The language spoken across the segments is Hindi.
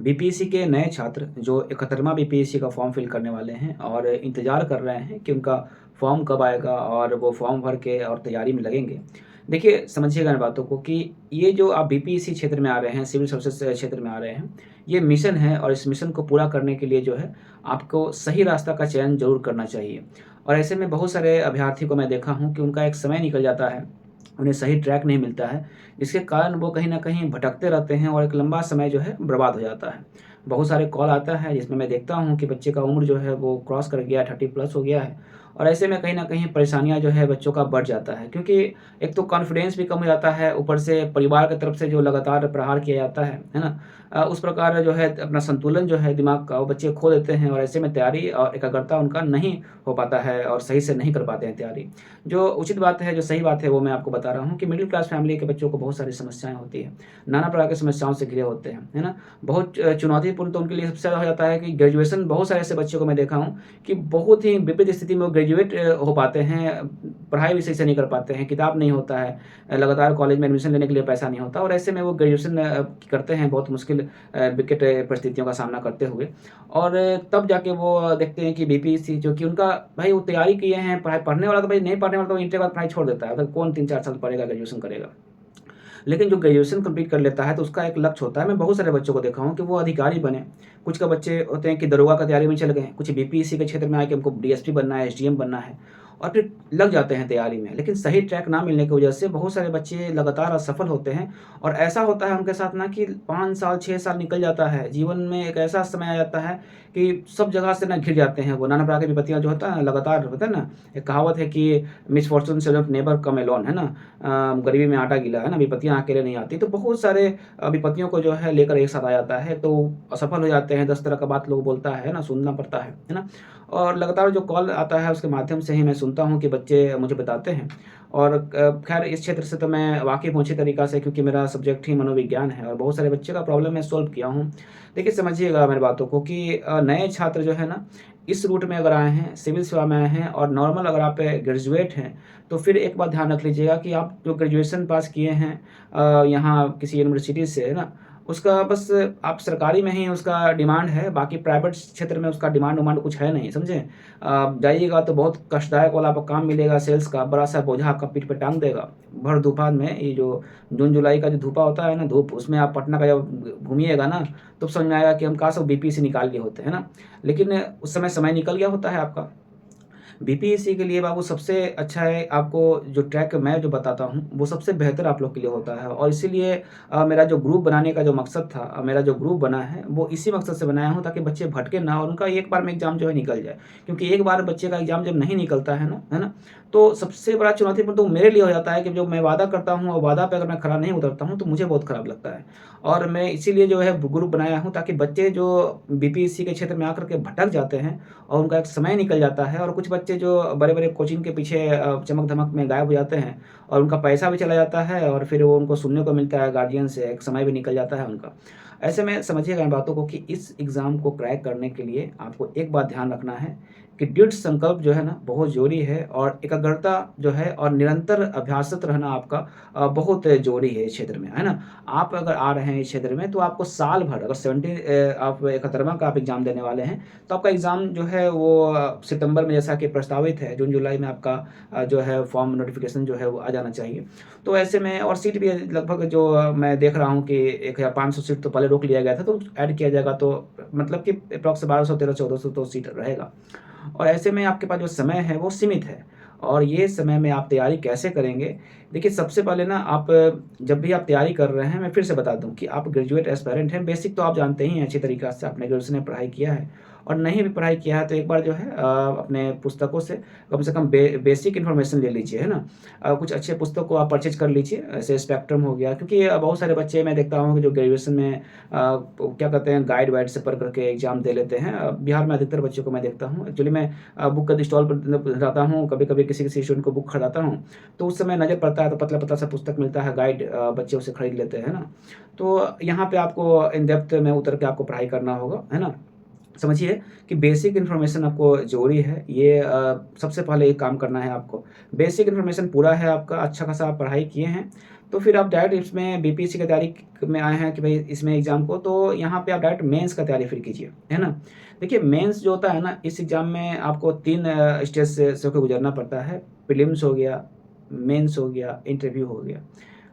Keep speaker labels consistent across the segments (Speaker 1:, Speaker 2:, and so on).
Speaker 1: बीपीएससी के नए छात्र जो 71वां बीपीएससी का फॉर्म फिल करने वाले हैं और इंतज़ार कर रहे हैं कि उनका फॉर्म कब आएगा और वो फॉर्म भर के और तैयारी में लगेंगे। देखिए, समझिएगा इन बातों को कि ये जो आप बीपीएससी क्षेत्र में आ रहे हैं, सिविल सर्विसेज़ क्षेत्र में आ रहे हैं, ये मिशन है और इस मिशन को पूरा करने के लिए जो है, आपको सही रास्ता का चयन ज़रूर करना चाहिए। और ऐसे में बहुत सारे अभ्यर्थी को मैं देखा हूँ कि उनका एक समय निकल जाता है, उन्हें सही ट्रैक नहीं मिलता है, जिसके कारण वो कहीं न कहीं भटकते रहते हैं और एक लंबा समय जो है बर्बाद हो जाता है। बहुत सारे कॉल आता है जिसमें मैं देखता हूँ कि बच्चे का उम्र जो है वो क्रॉस कर गया है, 30 प्लस हो गया है और ऐसे में कहीं न कहीं परेशानियाँ जो है बच्चों का बढ़ जाता है। क्योंकि एक तो कॉन्फिडेंस भी कम हो जाता है, ऊपर से परिवार की तरफ से जो लगातार प्रहार किया जाता है ना? उस प्रकार जो है अपना संतुलन जो है दिमाग का वो बच्चे खो देते हैं और ऐसे में तैयारी और एकाग्रता उनका नहीं हो पाता है और सही से नहीं कर पाते हैं तैयारी। जो उचित बात है, जो सही बात है वो मैं आपको बता रहा हूँ कि मिडिल क्लास फैमिली के बच्चों को बहुत सारी समस्याएँ होती हैं। नाना प्रकार की समस्याओं से घिरे होते हैं, है ना? बहुत चुनौतीपूर्ण तो उनके लिए सबसे ज़्यादा हो जाता है कि ग्रेजुएशन बहुत सारे ऐसे बच्चों को मैं देखा हूँ कि बहुत ही विपरीत स्थिति में वो ग्रेजुएट हो पाते हैं, पढ़ाई भी सही से नहीं कर पाते हैं, किताब नहीं होता है, लगातार कॉलेज में एडमिशन लेने के लिए पैसा नहीं होता और ऐसे में वो ग्रेजुएशन करते हैं बहुत मुश्किल विकट परिस्थितियों का सामना करते हुए और तब जाके वो देखते हैं कि बीपीएससी जो कि उनका भाई वो तैयारी किए हैं, पढ़ाई पढ़ने वाला तो भाई नहीं पढ़ने वाला तो इंटर के बाद पढ़ाई छोड़ देता है, मतलब कौन 3-4 साल पढ़ेगा, ग्रेजुएशन करेगा। लेकिन जो ग्रेजुएशन कंप्लीट कर लेता है तो उसका एक लक्ष्य होता है। मैं बहुत सारे बच्चों को देखा हूँ कि वो अधिकारी बने। कुछ का बच्चे होते हैं कि दरोगा का तैयारी में चले गए, कुछ बीपीएससी के क्षेत्र में आए कि हमको डीएसपी बनना है, एसडीएम बनना है और फिर लग जाते हैं तैयारी में। लेकिन सही ट्रैक ना मिलने की वजह से बहुत सारे बच्चे लगातार असफल होते हैं और ऐसा होता है उनके साथ ना कि 5 साल, 6 साल निकल जाता है। जीवन में एक ऐसा समय आ जाता है कि सब जगह से ना घिर जाते हैं वो। नाना प्रकार की विपत्तियाँ जो होता है ना लगातार होता है ना, एक कहावत है कि misfortune shall never come alone, है ना? गरीबी में आटा गीला, है ना? विपत्तियाँ अकेले नहीं आती। तो बहुत सारे विपत्तियों को जो है लेकर एक साथ आ जाता है, तो असफल हो जाते हैं, 10 तरह का बात लोग बोलता है ना? सुनना पड़ता है ना? और लगातार जो कॉल आता है उसके माध्यम से ही मैं सुनता हूँ कि बच्चे मुझे बताते हैं और ख़ैर इस क्षेत्र से तो मैं वाकिफ़ हूँ अच्छी तरीक़ा से क्योंकि मेरा सब्जेक्ट ही मनोविज्ञान है और बहुत सारे बच्चे का प्रॉब्लम मैं सॉल्व किया हूँ। देखिए समझिएगा मेरी बातों को कि नए छात्र जो है ना, इस रूट में अगर आए हैं, सिविल सेवा में आए हैं और नॉर्मल अगर आप ग्रेजुएट हैं, तो फिर एक बात ध्यान रख लीजिएगा कि आप जो ग्रेजुएशन पास किए हैं यहाँ किसी यूनिवर्सिटी से, है ना? उसका बस आप सरकारी में ही उसका डिमांड है, बाकी प्राइवेट क्षेत्र में उसका डिमांड-विमांड कुछ है नहीं, समझे? जाइएगा तो बहुत कष्टदायक वाला आपको काम मिलेगा सेल्स का, बड़ा-सा बोझा आपका पीठ पे टाँग देगा। भर दोपहर में ये जो जून-जुलाई का जो धूपा होता है ना धूप, उसमें आप पटना का जब घूमिएगा ना, तब समझ में आएगा कि हम काश वो बीपी से निकाल लिए होते, है ना? लेकिन उस समय समय निकल गया होता है आपका। बीपीएससी के लिए बाबू सबसे अच्छा है आपको जो ट्रैक मैं जो बताता हूँ, वो सबसे बेहतर आप लोग के लिए होता है और इसीलिए मेरा जो ग्रुप बनाने का जो मकसद था मेरा जो ग्रुप बना है, वो इसी मकसद से बनाया हूँ ताकि बच्चे भटके ना और उनका एक बार में एग्ज़ाम जो है निकल जाए। क्योंकि एक बार बच्चे का एग्ज़ाम जब नहीं निकलता है ना? तो सबसे बड़ा चुनौतीपूर्ण तो मेरे लिए हो जाता है कि जो मैं वादा करता हूँ और वादा पे अगर मैं खरा नहीं उतरता हूँ, तो मुझे बहुत खराब लगता है। और मैं इसीलिए जो है ग्रुप बनाया हूँ ताकि बच्चे जो बीपीएससी के क्षेत्र में आकर के भटक जाते हैं और उनका एक समय निकल जाता है और कुछ बच्चे जो बड़े-बड़े कोचिंग के पीछे चमक-धमक में गायब हो जाते हैं और उनका पैसा भी चला जाता है और फिर वो उनको सुनने को मिलता है गार्डियन से, एक समय भी निकल जाता है उनका। ऐसे में समझिएगा इन बातों को कि इस एग्ज़ाम को क्रैक करने के लिए आपको एक बात ध्यान रखना है कि दृढ़ संकल्प जो है ना बहुत ज़रूरी है और एकाग्रता जो है और निरंतर अभ्यासरत रहना आपका बहुत ज़रूरी है इस क्षेत्र में, है ना? आप अगर आ रहे हैं इस क्षेत्र में तो आपको साल भर अगर आप 71वां का आप एग्ज़ाम देने वाले हैं, तो आपका एग्ज़ाम जो है वो सितंबर में जैसा कि प्रस्तावित है, जून-जुलाई में आपका जो है फॉर्म नोटिफ़िकेशन जो है वो आ जाना चाहिए। तो ऐसे में और सीट भी लगभग जो मैं देख रहा हूँ कि 1500 सीट तो पहले रोक लिया गया था, तो ऐड किया जाएगा तो मतलब कि एप्रॉक्स 1200, 1300, 1400 तो सीट रहेगा। और ऐसे में आपके पास जो समय है वो सीमित है और ये समय में आप तैयारी कैसे करेंगे? देखिए सबसे पहले ना आप जब भी आप तैयारी कर रहे हैं, मैं फिर से बता दूँ कि आप ग्रेजुएट एस्पायरेंट हैं, बेसिक तो आप जानते ही हैं अच्छी तरीक़ा से, आपने ग्रेजुएशन में पढ़ाई किया है और नहीं भी पढ़ाई किया है तो एक बार जो है अपने पुस्तकों से कम बेसिक इन्फॉर्मेशन ले लीजिए, है ना? कुछ अच्छे पुस्तक को आप परचेज़ कर लीजिए, ऐसे स्पेक्ट्रम हो गया क्योंकि बहुत सारे बच्चे मैं देखता हूँ कि जो ग्रेजुएशन में क्या कहते हैं गाइड-वाइड से पढ़ करके एग्ज़ाम दे लेते हैं। बिहार में अधिकतर बच्चों को मैं देखता हूँ। एक्चुअली मैं बुक के स्टॉल पर जाता हूँ, कभी-कभी किसी-किसी स्टूडेंट को बुक खरीदाता हूँ, तो उस समय नज़र पड़ता है तो पतला-पतला सा पुस्तक मिलता है गाइड बच्चे उसे खरीद लेते हैं, है ना? तो यहाँ पे आपको इन डेप्थ में उतर के आपको पढ़ाई करना होगा, है ना? समझिए कि बेसिक इन्फॉर्मेशन आपको ज़रूरी है, ये सबसे पहले ये काम करना है आपको। बेसिक इन्फॉर्मेशन पूरा है आपका, अच्छा खासा आप पढ़ाई किए हैं, तो फिर आप डायरेक्ट इसमें बीपीएससी की तैयारी में आए हैं कि भाई इसमें एग्ज़ाम को, तो यहाँ पे आप डायरेक्ट मेंस का तैयारी फिर कीजिए, है ना? देखिए मेंस जो होता है ना, इस एग्ज़ाम में आपको 3 स्टेज से होकर गुज़रना पड़ता है। प्रीलिम्स हो गया, मेंस हो गया, इंटरव्यू हो गया।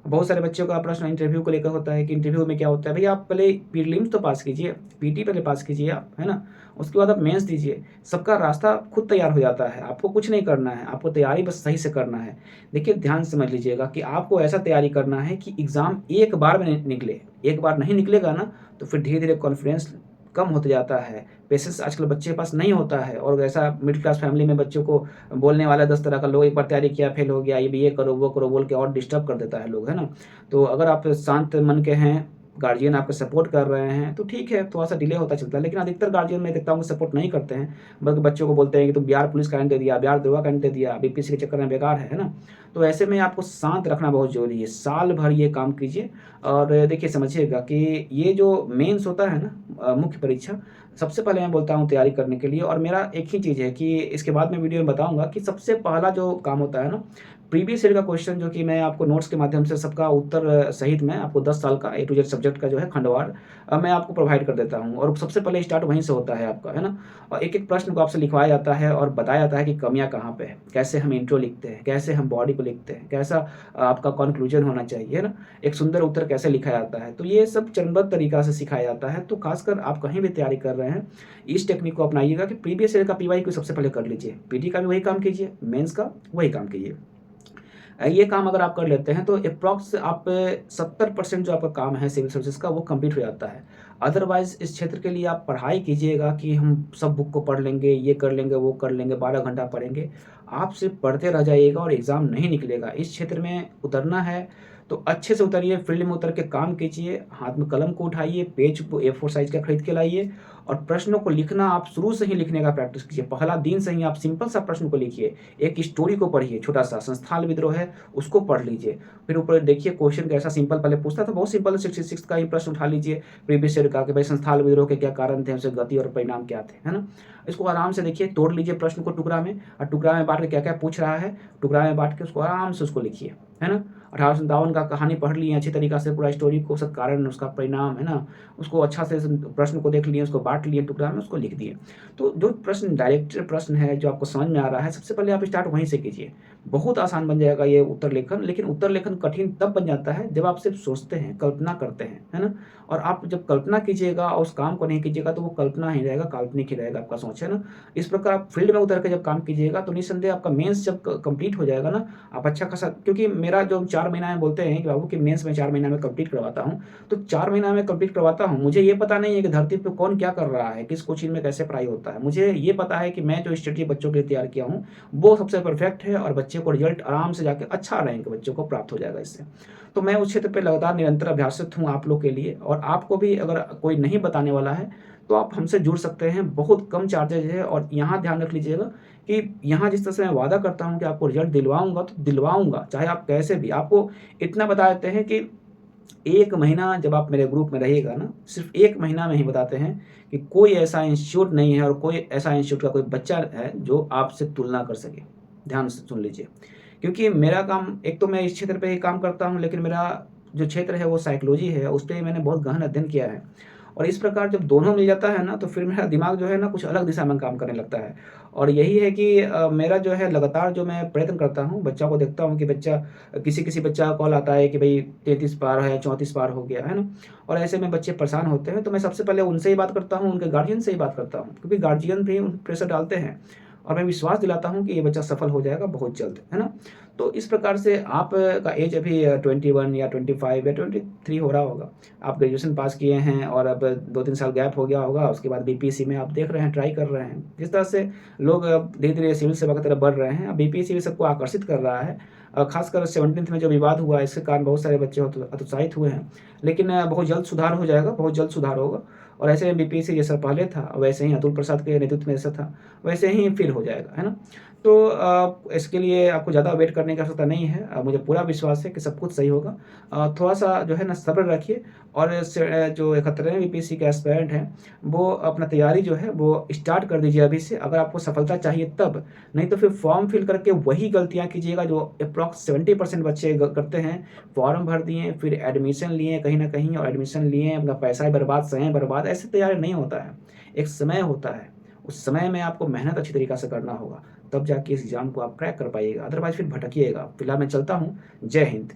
Speaker 1: बहुत सारे बच्चों का प्रश्न इंटरव्यू को लेकर होता है कि इंटरव्यू में क्या होता है, भैया आप पहले प्रीलिम्स तो पास कीजिए, पीटी पहले पास कीजिए आप, है ना? उसके बाद आप मेंस दीजिए। सबका रास्ता खुद तैयार हो जाता है, आपको कुछ नहीं करना है, आपको तैयारी बस सही से करना है। देखिए ध्यान से समझ लीजिएगा कि आपको ऐसा तैयारी करना है कि एग्ज़ाम एक बार में निकले। एक बार नहीं निकलेगा ना, तो फिर धीरे-धीरे कॉन्फिडेंस कम होते जाता है। पेशेंस आजकल बच्चे के पास नहीं होता है, और ऐसा मिडिल क्लास फैमिली में बच्चों को बोलने वाला 10 तरह का लोग, एक बार तैयारी किया फेल हो गया, ये करो, वो करो बोल के और डिस्टर्ब कर देता है लोग, है ना? तो अगर आप शांत मन के हैं, गार्जियन आपका सपोर्ट कर रहे हैं, तो ठीक है, थोड़ा-सा डिले होता चलता है। लेकिन अधिकतर गार्जियन मैं देखता हूँ कि सपोर्ट नहीं करते हैं, बल्कि बच्चों को बोलते हैं कि तुम बिहार पुलिस का एग्ज़ाम दे दिया, बिहार दरोगा का एग्ज़ाम दे दिया, बीपीएससी के चक्कर में बेकार है ना? तो ऐसे में आपको शांत रखना बहुत ज़रूरी है। साल भर ये काम कीजिए, और देखिए समझिएगा कि ये जो मेंस होता है ना, मुख्य परीक्षा, सबसे पहले मैं बोलता हूँ तैयारी करने के लिए, और मेरा एक ही चीज़ है कि इसके बाद मैं वीडियो में बताऊँगा कि सबसे पहला जो काम होता है ना, प्रीवियस ईयर का क्वेश्चन, जो कि मैं आपको नोट्स के माध्यम से सबका उत्तर सहित में आपको 10 साल का ए टू जेड सब्जेक्ट का जो है खंडवार मैं आपको प्रोवाइड कर देता हूँ, और सबसे पहले स्टार्ट वहीं से होता है आपका, है ना? और एक-एक प्रश्न को आपसे लिखवाया जाता है और बताया जाता है कि कमियाँ कहाँ पे है, कैसे हम इंट्रो लिखते हैं, कैसे हम बॉडी को लिखते हैं, कैसा आपका कन्क्लूजन होना चाहिए, है ना? एक सुंदर उत्तर कैसे लिखा जाता है, तो ये सब चरणबद्ध तरीका से सिखाया जाता है। तो खासकर आप कहीं भी तैयारी कर रहे हैं, इस टेक्निक को अपनाइएगा कि प्रीवियस ईयर का पीवाई को सबसे पहले कर लीजिए, पीटी का भी वही काम कीजिए, मेंस का वही काम कीजिए। ये काम अगर आप कर लेते हैं तो एप्रॉक्स आप 70% जो आपका काम है सिविल सर्विसेज का, वो कंप्लीट हो जाता है। अदरवाइज़ इस क्षेत्र के लिए आप पढ़ाई कीजिएगा कि हम सब बुक को पढ़ लेंगे, ये कर लेंगे, वो कर लेंगे, 12 घंटा पढ़ेंगे। आप सिर्फ़ पढ़ते रह जाइएगा और एग्ज़ाम नहीं निकलेगा। इस क्षेत्र में उतरना है तो अच्छे से उतरिए, फील्ड में उतर के काम कीजिए, हाथ में कलम को उठाइए, पेज को A4 साइज़ का खरीद के लाइए, और प्रश्नों को लिखना आप शुरू से ही लिखने का प्रैक्टिस कीजिए। पहला दिन से ही आप सिंपल सा प्रश्न को लिखिए, एक स्टोरी को पढ़िए छोटा-सा, संस्थाल विद्रोह है, उसको पढ़ लीजिए। फिर ऊपर देखिए क्वेश्चन कैसा सिंपल पहले पूछता था, बहुत सिंपल 66 का ही प्रश्न उठा लीजिए प्रीवियस ईयर का, कि भाई संस्थाल विद्रोह के क्या कारण थे, उसके गति और परिणाम क्या थे, है ना? इसको आराम से देखिए, तोड़ लीजिए प्रश्न को टुकड़ा में, और टुकड़ा में बाँट के क्या-क्या पूछ रहा है, टुकड़ा में बाँट के उसको आराम से उसको लिखिए, है ना? 1857 का कहानी पढ़ लिए अच्छी तरीक़ा से, पूरा स्टोरी को, उसका कारण, उसका परिणाम, है ना? उसको अच्छा से प्रश्न को देख लिए, उसको बाँट लिए टुकड़ा में, उसको लिख दिए। तो जो प्रश्न डायरेक्ट प्रश्न है, जो आपको समझ में आ रहा है, सबसे पहले आप स्टार्ट वहीं से कीजिए। बहुत आसान बन जाएगा ये उत्तर लेखन, लेकिन उत्तर लेखन कठिन तब बन जाता है जब आप सिर्फ़ सोचते हैं, कल्पना करते हैं, है ना? और आप जब कल्पना कीजिएगा और उस काम को नहीं कीजिएगा, तो वो कल्पना ही रहेगा, काल्पनिक ही रहेगा आपका सोच, है ना? इस प्रकार आप फील्ड में उतर के जब काम कीजिएगा, तो निस्संदेह आपका मेंस जब कंप्लीट हो जाएगा ना, आप अच्छा खासा, क्योंकि मेरा जो 4 महीना है, बोलते हैं कि बाबू कि मेंस में 4 महीना में कंप्लीट करवाता हूँ। तो 4 महीना में कंप्लीट करवाता हूँ, मुझे ये पता नहीं है कि धरती पे कौन क्या कर रहा है, किस कोचिंग में कैसे पढ़ाई होता है। मुझे ये पता है कि मैं जो स्ट्रेटजी बच्चों के लिए तैयार किया हूँ, वो सबसे परफेक्ट है, और बच्चे को रिजल्ट आराम से जाके अच्छा रैंक बच्चों को प्राप्त हो जाएगा इससे। तो मैं उस क्षेत्र पे लगातार निरंतर अभ्यासरत हूँ आप लोग के लिए, और आपको भी अगर कोई नहीं बताने वाला है, तो आप हमसे जुड़ सकते हैं। बहुत कम चार्जेज़ है, और यहाँ ध्यान रख लीजिएगा कि यहाँ जिस तरह से मैं वादा करता हूँ कि आपको रिजल्ट दिलवाऊँगा, तो दिलवाऊँगा, चाहे आप कैसे भी। आपको इतना बता देते हैं कि 1 महीना जब आप मेरे ग्रुप में रहिएगा ना, सिर्फ़ 1 महीना में ही बताते हैं कि कोई ऐसा इंस्टीट्यूट नहीं है, और कोई ऐसा इंस्टीट्यूट का कोई बच्चा है जो आपसे तुलना कर सके। ध्यान से सुन लीजिए। क्योंकि मेरा काम, एक तो मैं इस क्षेत्र पे ही काम करता हूँ, लेकिन मेरा जो क्षेत्र है वो साइकोलॉजी है, उस पे मैंने बहुत गहन अध्ययन किया है। और इस प्रकार जब दोनों मिल जाता है ना, तो फिर मेरा दिमाग जो है ना, कुछ अलग दिशा में काम करने लगता है। और यही है कि मेरा जो है लगातार जो मैं प्रयत्न करता हूँ, बच्चा को देखता हूँ कि बच्चा, किसी-किसी बच्चा का कॉल आता है कि भई 33 पार है, 34 पार हो गया, है ना? और ऐसे में बच्चे परेशान होते हैं, तो मैं सबसे पहले उनसे ही बात करता हूँ, उनके गार्डियन से ही बात करता हूँ, क्योंकि गार्जियन भी उन प्रेशर डालते हैं, और मैं विश्वास दिलाता हूँ कि ये बच्चा सफल हो जाएगा बहुत जल्द, है ना? तो इस प्रकार से आप का एज अभी 21 या 25 या 23 हो रहा होगा। आप ग्रेजुएशन पास किए हैं, और अब 2-3 साल गैप हो गया होगा, उसके बाद बीपीएससी में आप देख रहे हैं, ट्राई कर रहे हैं। जिस तरह से लोग अब धीरे-धीरे सिविल सेवा की तरफ बढ़ रहे हैं, अब बीपीएससी भी सबको आकर्षित कर रहा है। खासकर 17th में जो विवाद हुआ, इसके कारण बहुत सारे बच्चे हतोत्साहित हुए हैं। लेकिन बहुत जल्द सुधार हो जाएगा, बहुत जल्द सुधार होगा, और ऐसे में बीपीएससी जैसा पहले था, वैसे ही अतुल प्रसाद के नेतृत्व में जैसा था, वैसे ही फिर हो जाएगा, है ना? तो इसके लिए आपको ज़्यादा वेट करने की आवश्यकता नहीं है। मुझे पूरा विश्वास है कि सब कुछ सही होगा। थोड़ा-सा जो है ना सब्र रखिए और जो 71वें बीपीएससी के एस्पिरेंट हैं, वो अपना तैयारी जो है वो स्टार्ट कर दीजिए अभी से, अगर आपको सफलता चाहिए तब। नहीं तो फिर फॉर्म फिल करके वही गलतियाँ कीजिएगा जो एप्रॉक्स 70% बच्चे ग करते हैं। फॉर्म भर दिए, फिर एडमिशन लिए कहीं न कहीं और एडमिशन लिए, अपना पैसा भी बर्बाद, समय बर्बाद, ऐसे तैयारी नहीं होता है। एक समय होता है, उस समय में आपको मेहनत अच्छी तरीक़ा से करना होगा, तब जाके इस एग्ज़ाम को आप क्रैक कर पाइएगा, अदरवाइज़ फिर भटकिएगा। फिलहाल मैं चलता हूँ, जय हिंद।